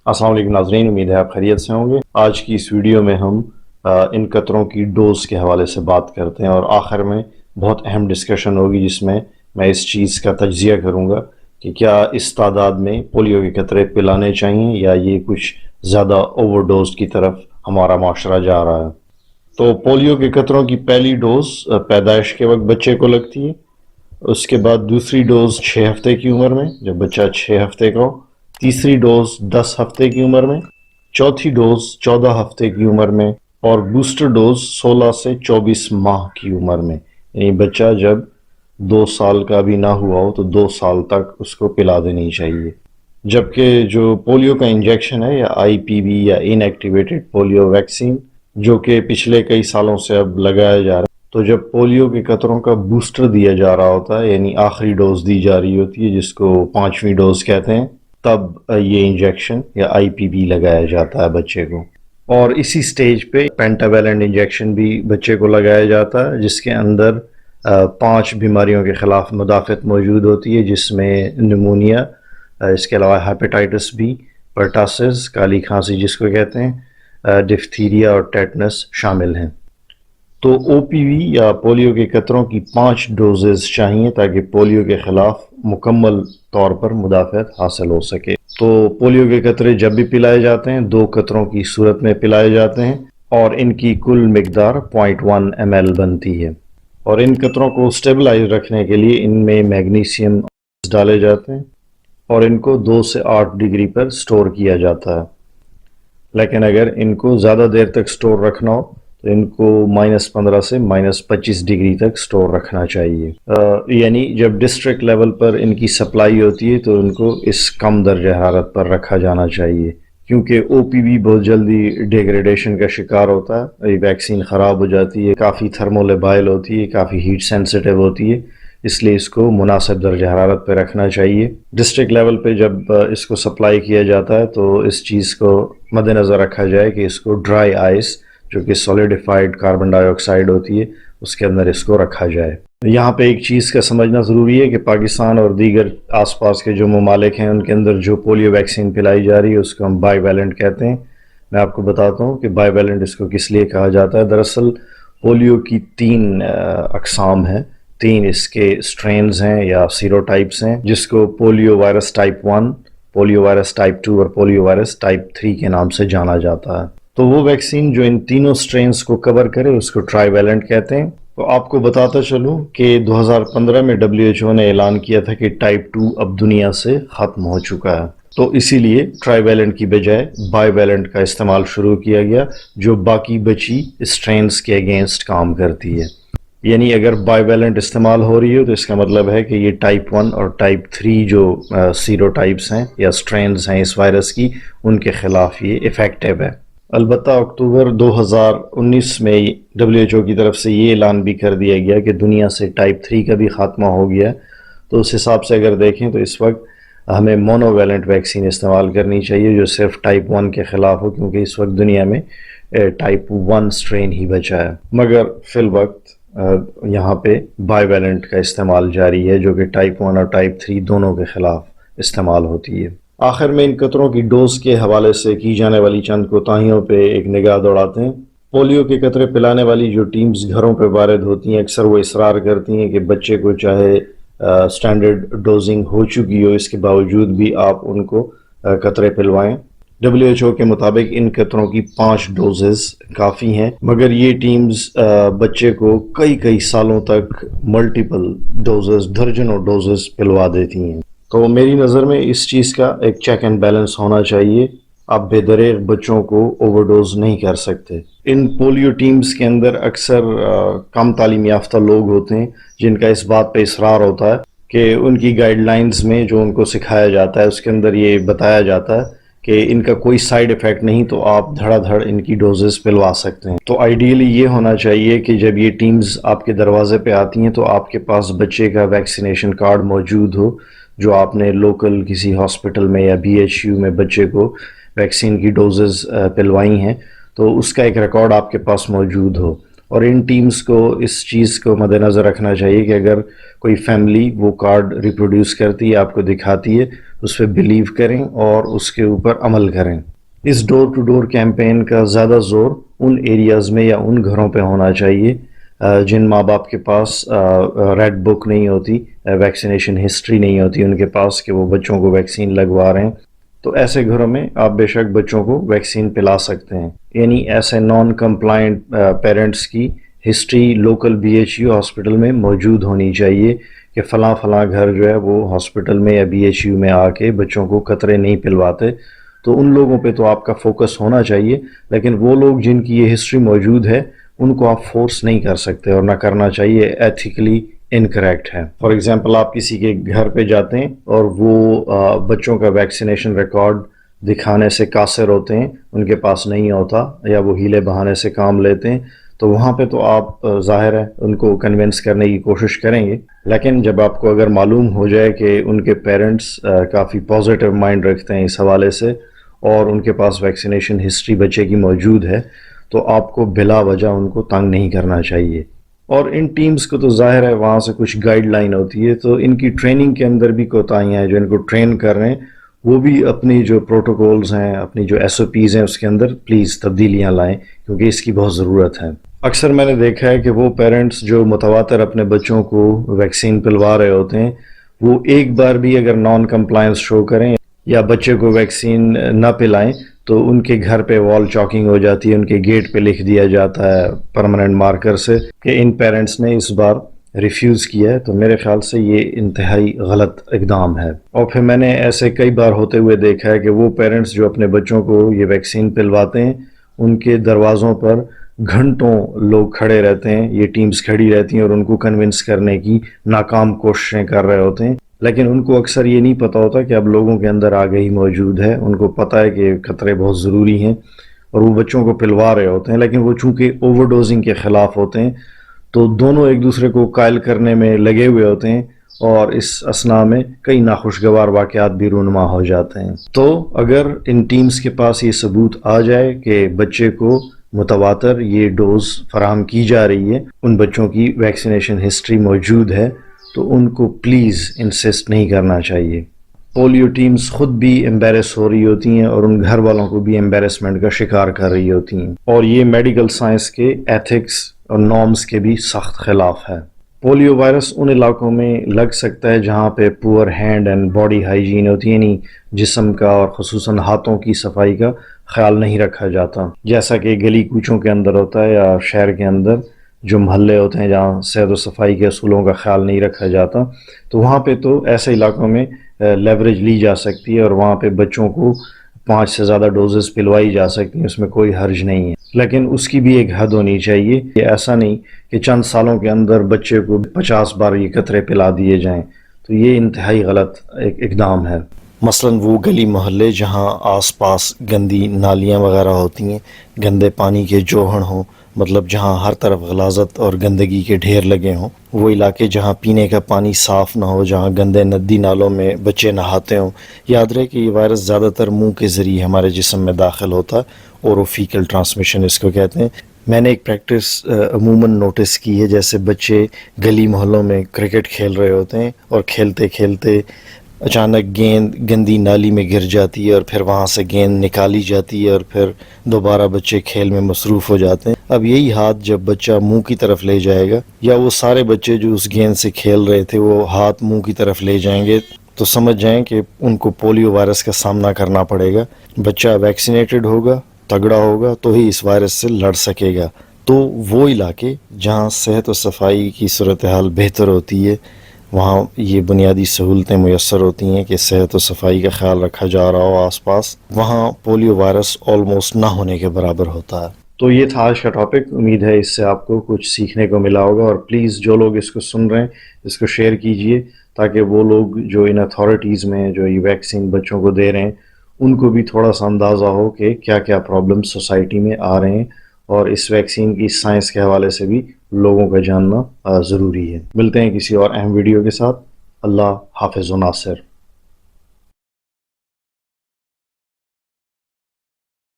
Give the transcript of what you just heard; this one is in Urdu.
السلام علیکم ناظرین، امید ہے آپ خیریت سے ہوں گے۔ آج کی اس ویڈیو میں ہم ان قطروں کی ڈوز کے حوالے سے بات کرتے ہیں اور آخر میں بہت اہم ڈسکشن ہوگی جس میں اس چیز کا تجزیہ کروں گا کہ کیا اس تعداد میں پولیو کے قطرے پلانے چاہیے یا یہ کچھ زیادہ اوور ڈوز کی طرف ہمارا معاشرہ جا رہا ہے۔ تو پولیو کے قطروں کی پہلی ڈوز پیدائش کے وقت بچے کو لگتی ہے، اس کے بعد دوسری ڈوز 6 ہفتے کی عمر میں جب بچہ 6 ہفتے کا ہو، تیسری ڈوز 10 ہفتے کی عمر میں، چوتھی ڈوز 14 ہفتے کی عمر میں اور بوسٹر ڈوز 16 سے 24 ماہ کی عمر میں، یعنی بچہ جب 2 سال کا بھی نہ ہوا ہو تو 2 سال تک اس کو پلا دینی چاہیے۔ جبکہ جو پولیو کا انجیکشن ہے یا آئی پی وی یا ان ایکٹیویٹڈ پولیو ویکسین جو کہ پچھلے کئی سالوں سے اب لگایا جا رہا ہے، تو جب پولیو کے قطروں کا بوسٹر دیا جا رہا ہوتا ہے یعنی آخری ڈوز دی جا رہی ہوتی ہے جس کو 5ویں ڈوز کہتے ہیں، تب یہ انجیکشن یا آئی پی بی لگایا جاتا ہے بچے کو۔ اور اسی سٹیج پہ پینٹاویلنٹ انجیکشن بھی بچے کو لگایا جاتا ہے جس کے اندر 5 بیماریوں کے خلاف مدافعت موجود ہوتی ہے، جس میں نمونیا، اس کے علاوہ ہیپیٹائٹس بی، پرٹاسز کالی کھانسی جس کو کہتے ہیں، ڈفتیریا اور ٹیٹنس شامل ہیں۔ تو او پی وی یا پولیو کے قطروں کی 5 ڈوزز چاہیے تاکہ پولیو کے خلاف مکمل طور پر مدافعت حاصل ہو سکے۔ تو پولیو کے قطرے جب بھی پلائے جاتے ہیں 2 قطروں کی صورت میں پلائے جاتے ہیں اور ان کی کل مقدار 0.1 ml بنتی ہے، اور ان قطروں کو سٹیبلائز رکھنے کے لیے ان میں میگنیشیم ڈالے جاتے ہیں اور ان کو 2 سے 8 ڈگری پر سٹور کیا جاتا ہے۔ لیکن اگر ان کو زیادہ دیر تک سٹور رکھنا ہو تو ان کو -15 سے -25 ڈگری تک سٹور رکھنا چاہیے، یعنی جب ڈسٹرکٹ لیول پر ان کی سپلائی ہوتی ہے تو ان کو اس کم درجہ حرارت پر رکھا جانا چاہیے، کیونکہ او پی وی بہت جلدی ڈیگریڈیشن کا شکار ہوتا ہے، یہ ویکسین خراب ہو جاتی ہے، کافی تھرمولیبائل ہوتی ہے، کافی ہیٹ سینسیٹیو ہوتی ہے، اس لیے اس کو مناسب درجہ حرارت پہ رکھنا چاہیے۔ ڈسٹرکٹ لیول پہ جب اس کو سپلائی کیا جاتا ہے تو اس چیز کو مد نظر رکھا جائے کہ اس کو ڈرائی آئس جو کہ سولیڈیفائڈ کاربن ڈائی آکسائڈ ہوتی ہے اس کے اندر اس کو رکھا جائے۔ یہاں پہ ایک چیز کا سمجھنا ضروری ہے کہ پاکستان اور دیگر آس پاس کے جو ممالک ہیں ان کے اندر جو پولیو ویکسین پلائی جا رہی ہے اس کو ہم بائی ویلنٹ کہتے ہیں۔ میں آپ کو بتاتا ہوں کہ بائی ویلنٹ اس کو کس لیے کہا جاتا ہے۔ دراصل پولیو کی 3 اقسام ہیں، 3 اس کے سٹرینز ہیں یا سیرو ٹائپس ہیں، جس کو polio virus type 1، polio virus type 2 اور پولیو وائرس ٹائپ 3 کے نام سے جانا جاتا ہے۔ تو وہ ویکسین جو ان تینوں سٹرینز کو کور کرے اس کو ٹرائی ویلنٹ کہتے ہیں۔ تو آپ کو بتاتا چلوں کہ 2015 میں WHO نے اعلان کیا تھا کہ ٹائپ 2 اب دنیا سے ختم ہو چکا ہے، تو اسی لیے ٹرائی ویلنٹ کی بجائے بائی ویلنٹ کا استعمال شروع کیا گیا جو باقی بچی سٹرینز کے اگینسٹ کام کرتی ہے۔ یعنی اگر بائی ویلنٹ استعمال ہو رہی ہو تو اس کا مطلب ہے کہ یہ ٹائپ 1 اور ٹائپ 3 جو سیرو ٹائپس ہیں یا سٹرینز ہیں اس وائرس کی، ان کے خلاف یہ افیکٹو ہے۔ البتہ اکتوبر 2019 میں WHO کی طرف سے یہ اعلان بھی کر دیا گیا کہ دنیا سے ٹائپ 3 کا بھی خاتمہ ہو گیا، تو اس حساب سے اگر دیکھیں تو اس وقت ہمیں مونو ویلنٹ ویکسین استعمال کرنی چاہیے جو صرف ٹائپ 1 کے خلاف ہو، کیونکہ اس وقت دنیا میں ٹائپ 1 سٹرین ہی بچا ہے، مگر فی الوقت یہاں پہ بائی ویلنٹ کا استعمال جاری ہے جو کہ ٹائپ 1 اور ٹائپ 3 دونوں کے خلاف استعمال ہوتی ہے۔ آخر میں ان قطروں کی ڈوز کے حوالے سے کی جانے والی چند کوتاہیوں پہ ایک نگاہ دوڑاتے ہیں۔ پولیو کے قطرے پلانے والی جو ٹیمز گھروں پہ وارد ہوتی ہیں اکثر وہ اصرار کرتی ہیں کہ بچے کو چاہے سٹینڈرڈ ڈوزنگ ہو چکی ہو اس کے باوجود بھی آپ ان کو قطرے پلوائیں۔ WHO کے مطابق ان قطروں کی 5 ڈوزز کافی ہیں، مگر یہ ٹیمز بچے کو کئی سالوں تک ملٹیپل ڈوزز، درجنوں ڈوزز پلوا دیتی ہیں۔ تو میری نظر میں اس چیز کا ایک چیک اینڈ بیلنس ہونا چاہیے، آپ بے دریغ بچوں کو اوور ڈوز نہیں کر سکتے۔ ان پولیو ٹیمز کے اندر اکثر کم تعلیم یافتہ لوگ ہوتے ہیں جن کا اس بات پہ اصرار ہوتا ہے کہ ان کی گائیڈ لائنز میں جو ان کو سکھایا جاتا ہے اس کے اندر یہ بتایا جاتا ہے کہ ان کا کوئی سائیڈ ایفیکٹ نہیں، تو آپ دھڑا دھڑ ان کی ڈوزز پلوا سکتے ہیں۔ تو آئیڈیلی یہ ہونا چاہیے کہ جب یہ ٹیمز آپ کے دروازے پہ آتی ہیں تو آپ کے پاس بچے کا ویکسینیشن کارڈ موجود ہو جو آپ نے لوکل کسی ہاسپٹل میں یا BHU میں بچے کو ویکسین کی ڈوزز پلوائی ہیں، تو اس کا ایک ریکارڈ آپ کے پاس موجود ہو، اور ان ٹیمز کو اس چیز کو مد نظر رکھنا چاہیے کہ اگر کوئی فیملی وہ کارڈ ریپروڈیوس کرتی ہے، آپ کو دکھاتی ہے، اس پہ بلیو کریں اور اس کے اوپر عمل کریں۔ اس ڈور ٹو ڈور کیمپین کا زیادہ زور ان ایریاز میں یا ان گھروں پہ ہونا چاہیے جن ماں باپ کے پاس ریڈ بک نہیں ہوتی، ویکسینیشن ہسٹری نہیں ہوتی ان کے پاس کہ وہ بچوں کو ویکسین لگوا رہے ہیں۔ تو ایسے گھروں میں آپ بے شک بچوں کو ویکسین پلا سکتے ہیں، یعنی ایسے نان کمپلائنٹ پیرنٹس کی ہسٹری لوکل BHU ہاسپٹل میں موجود ہونی چاہیے کہ فلاں فلاں گھر جو ہے وہ ہاسپٹل میں یا BHU میں آ کے بچوں کو قطرے نہیں پلواتے۔ تو ان لوگوں پہ تو آپ کا فوکس ہونا چاہیے، لیکن وہ لوگ جن کی یہ ہسٹری موجود ہے ان کو آپ فورس نہیں کر سکتے اور نہ کرنا چاہیے، ایتھیکلی انکریکٹ ہے۔ فار ایگزامپل آپ کسی کے گھر پہ جاتے ہیں اور وہ بچوں کا ویکسینیشن ریکارڈ دکھانے سے قاصر ہوتے ہیں، ان کے پاس نہیں ہوتا یا وہ ہیلے بہانے سے کام لیتے ہیں، تو وہاں پہ تو آپ ظاہر ہے ان کو کنونس کرنے کی کوشش کریں گے، لیکن جب آپ کو اگر معلوم ہو جائے کہ ان کے پیرنٹس کافی پازیٹیو مائنڈ رکھتے ہیں اس حوالے سے اور ان کے پاس ویکسینیشن ہسٹری بچے کی موجود ہے، تو آپ کو بلا وجہ ان کو تنگ نہیں کرنا چاہیے۔ اور ان ٹیمز کو تو ظاہر ہے وہاں سے کچھ گائیڈ لائن ہوتی ہے، تو ان کی ٹریننگ کے اندر بھی کوتاہیاں ہیں، جو ان کو ٹرین کر رہے ہیں وہ بھی اپنی جو پروٹوکولز ہیں، اپنی جو SOPs ہیں اس کے اندر پلیز تبدیلیاں لائیں، کیونکہ اس کی بہت ضرورت ہے۔ اکثر میں نے دیکھا ہے کہ وہ پیرنٹس جو متواتر اپنے بچوں کو ویکسین پلوا رہے ہوتے ہیں، وہ ایک بار بھی اگر نان کمپلائنس شو کریں یا بچے کو ویکسین نہ پلائیں تو ان کے گھر پہ وال چاکنگ ہو جاتی ہے، ان کے گیٹ پہ لکھ دیا جاتا ہے پرماننٹ مارکر سے کہ ان پیرنٹس نے اس بار ریفیوز کیا ہے۔ تو میرے خیال سے یہ انتہائی غلط اقدام ہے، اور پھر میں نے ایسے کئی بار ہوتے ہوئے دیکھا ہے کہ وہ پیرنٹس جو اپنے بچوں کو یہ ویکسین پلواتے ہیں ان کے دروازوں پر گھنٹوں لوگ کھڑے رہتے ہیں، یہ ٹیمز کھڑی رہتی ہیں اور ان کو کنونس کرنے کی ناکام کوششیں کر رہے ہوتے ہیں، لیکن ان کو اکثر یہ نہیں پتہ ہوتا کہ اب لوگوں کے اندر آگہی موجود ہے، ان کو پتہ ہے کہ خطرے بہت ضروری ہیں اور وہ بچوں کو پلوا رہے ہوتے ہیں، لیکن وہ چونکہ اوور ڈوزنگ کے خلاف ہوتے ہیں تو دونوں ایک دوسرے کو قائل کرنے میں لگے ہوئے ہوتے ہیں اور اس اثناء میں کئی ناخوشگوار واقعات بھی رونما ہو جاتے ہیں۔ تو اگر ان ٹیمز کے پاس یہ ثبوت آ جائے کہ بچے کو متواتر یہ ڈوز فراہم کی جا رہی ہے، ان بچوں کی ویکسینیشن ہسٹری موجود ہے، تو ان کو پلیز انسسٹ نہیں کرنا چاہیے۔ پولیو ٹیمز خود بھی امبیرس ہو رہی ہوتی ہیں اور ان گھر والوں کو بھی امبیرسمنٹ کا شکار کر رہی ہوتی ہیں، اور یہ میڈیکل سائنس کے ایتھکس اور نارمز کے بھی سخت خلاف ہے۔ پولیو وائرس ان علاقوں میں لگ سکتا ہے جہاں پہ پور ہینڈ اینڈ باڈی ہائیجین ہوتی ہے، یعنی جسم کا اور خصوصاً ہاتھوں کی صفائی کا خیال نہیں رکھا جاتا، جیسا کہ گلی کوچوں کے اندر ہوتا ہے یا شہر کے اندر جو محلے ہوتے ہیں جہاں صحت و صفائی کے اصولوں کا خیال نہیں رکھا جاتا، تو وہاں پہ تو ایسے علاقوں میں لیوریج لی جا سکتی ہے اور وہاں پہ بچوں کو 5 سے زیادہ ڈوزز پلوائی جا سکتی ہیں، اس میں کوئی حرج نہیں ہے، لیکن اس کی بھی ایک حد ہونی چاہیے کہ ایسا نہیں کہ چند سالوں کے اندر بچے کو 50 بار یہ قطرے پلا دیے جائیں، تو یہ انتہائی غلط ایک اقدام ہے۔ مثلاً وہ گلی محلے جہاں آس پاس گندی نالیاں وغیرہ ہوتی ہیں، گندے پانی کے جوہڑ ہوں، مطلب جہاں ہر طرف غلاظت اور گندگی کے ڈھیر لگے ہوں، وہ علاقے جہاں پینے کا پانی صاف نہ ہو، جہاں گندے ندی نالوں میں بچے نہاتے ہوں، یاد رہے کہ یہ وائرس زیادہ تر منہ کے ذریعے ہمارے جسم میں داخل ہوتا ہے، اوروفیکل ٹرانسمیشن اس کو کہتے ہیں۔ میں نے ایک پریکٹس عموماً نوٹس کی ہے، جیسے بچے گلی محلوں میں کرکٹ کھیل رہے ہوتے ہیں اور کھیلتے کھیلتے اچانک گیند گندی نالی میں گر جاتی ہے اور پھر وہاں سے گیند نکالی جاتی ہے اور پھر دوبارہ بچے کھیل میں مصروف ہو جاتے ہیں۔ اب یہی ہاتھ جب بچہ منہ کی طرف لے جائے گا، یا وہ سارے بچے جو اس گیند سے کھیل رہے تھے وہ ہاتھ منہ کی طرف لے جائیں گے، تو سمجھ جائیں کہ ان کو پولیو وائرس کا سامنا کرنا پڑے گا۔ بچہ ویکسینیٹڈ ہوگا، تگڑا ہوگا تو ہی اس وائرس سے لڑ سکے گا۔ تو وہ علاقے جہاں صحت و صفائی کی صورتحال بہتر ہوتی ہے، وہاں یہ بنیادی سہولتیں میسر ہوتی ہیں کہ صحت و صفائی کا خیال رکھا جا رہا ہو آس پاس، وہاں پولیو وائرس آلموسٹ نہ ہونے کے برابر ہوتا ہے۔ تو یہ تھا آج کا ٹاپک، امید ہے اس سے آپ کو کچھ سیکھنے کو ملا ہوگا، اور پلیز جو لوگ اس کو سن رہے ہیں اس کو شیئر کیجئے تاکہ وہ لوگ جو ان اتھارٹیز میں جو یہ ویکسین بچوں کو دے رہے ہیں ان کو بھی تھوڑا سا اندازہ ہو کہ کیا کیا پرابلم سوسائٹی میں آ رہے ہیں، اور اس ویکسین کی سائنس کے حوالے سے بھی لوگوں کا جاننا ضروری ہے۔ ملتے ہیں کسی اور اہم ویڈیو کے ساتھ۔ اللہ حافظ و ناصر۔